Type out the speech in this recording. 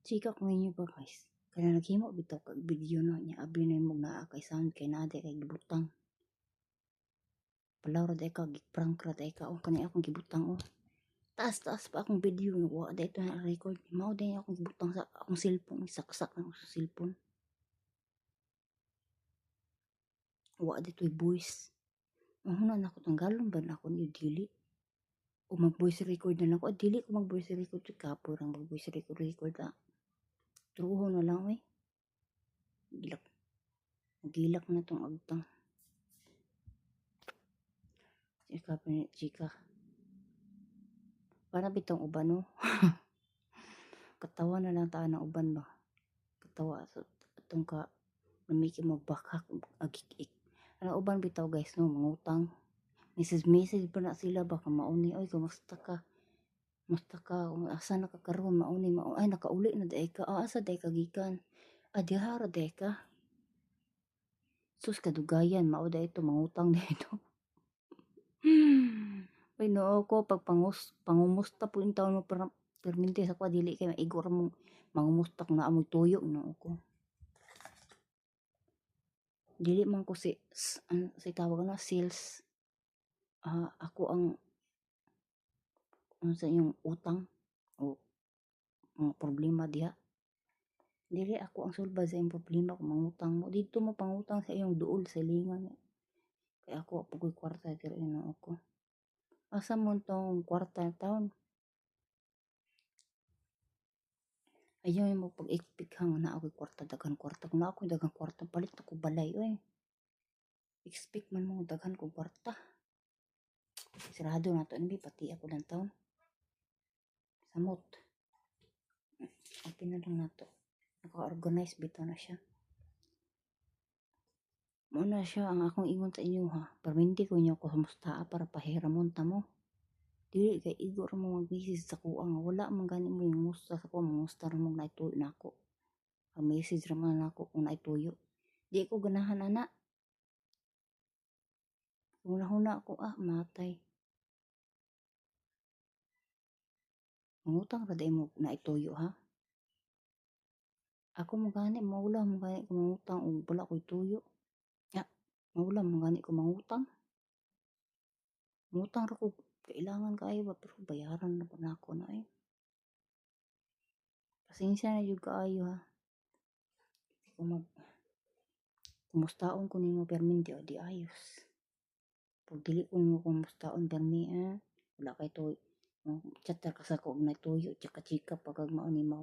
Chika ko ninyo ba guys? Kaya naghimo bitaw kag video no niya abi na mo naa kay sound kay naade kay gibutang. Palaw ra day ka giprank ra day ka o kani akong gibutang o. Taas-taas pa akong video no wa day to na record. Mao day akong gibutang sa akong cellphone, saksak na sa cellphone. Wa day to'y voice. Mahuna na ako tanggalon ba na ako ni dili. O mag voice record na lang ko. Dili ko mag voice record kapo rang mag voice record ah. Truho na lang eh. Gilak. Gilak na tong agtang. Chika pa ni chika. Para bitong uban no. Katawa na lang taan ng uban ba. Katawa so atong ka namiki mo bakak agik-ik. Ano uban bitaw guys no mangutang. Message pa na sila baka mauni oy kumusta ka. Musta ka kung asa na ka karon mauni ay nakauli na day ka asa day ka gikan. Diha ra day ka. Sus kadugayan mao day ito mangutang dito. Ay noo ko pag pangumusta po yung taon mo perminti sa kwa dili kay maigor mong mangumusta kung naamoy tuyo noo ko. Dili man ko si tawag na sales. Ako ang sa inyong utang o mga problema diha. Dili ako ang sulbad sa iyong problema kung mangutang mo. Dito mo pangutang sa iyong duol sa lingan. Kaya ako apoy kwarta diri noo ko. Asa mo tong kwarta taon? Ayaw mo pag-expect hang na ako'y kwarta, daghan kwarta. Kung na ako'y daghan kwarta, palit ako balay, oy. Expect man mo daghan ko kwarta. Sirado na to, hindi pati ako lang taon. Samot. Okay na lang na to. Naka-organize bitaw na siya. Muna siya ang akong ingon sa inyo ha. Perminti ko inyo ko musta para pahiramon ta mo. Dili kay igor mo mag-message sa kuang. Wala man gani mo yung musta sa kuang. Musta rin mo naituyo na ako. Ang message raman na ako kung naituyo. Di ko ganahan ana. Huna-huna ako matay. Mangutang ra mo naituyo ha. Ako mo gani maula mo gani ko mangutang og wala ko'y tuyo. Ya, maula mo gani ko mangutang. Mangutang ra ko kailangan kaayo ba pero bayaran na po na ako na eh. Pasensya na jud kaayo ha. Kung kumustaon ko nimo perminti o di ayos. Pag dili ko nimo kumustaon permi wala kay to chat ka sa ko og naituyo chika-chika pag mao ni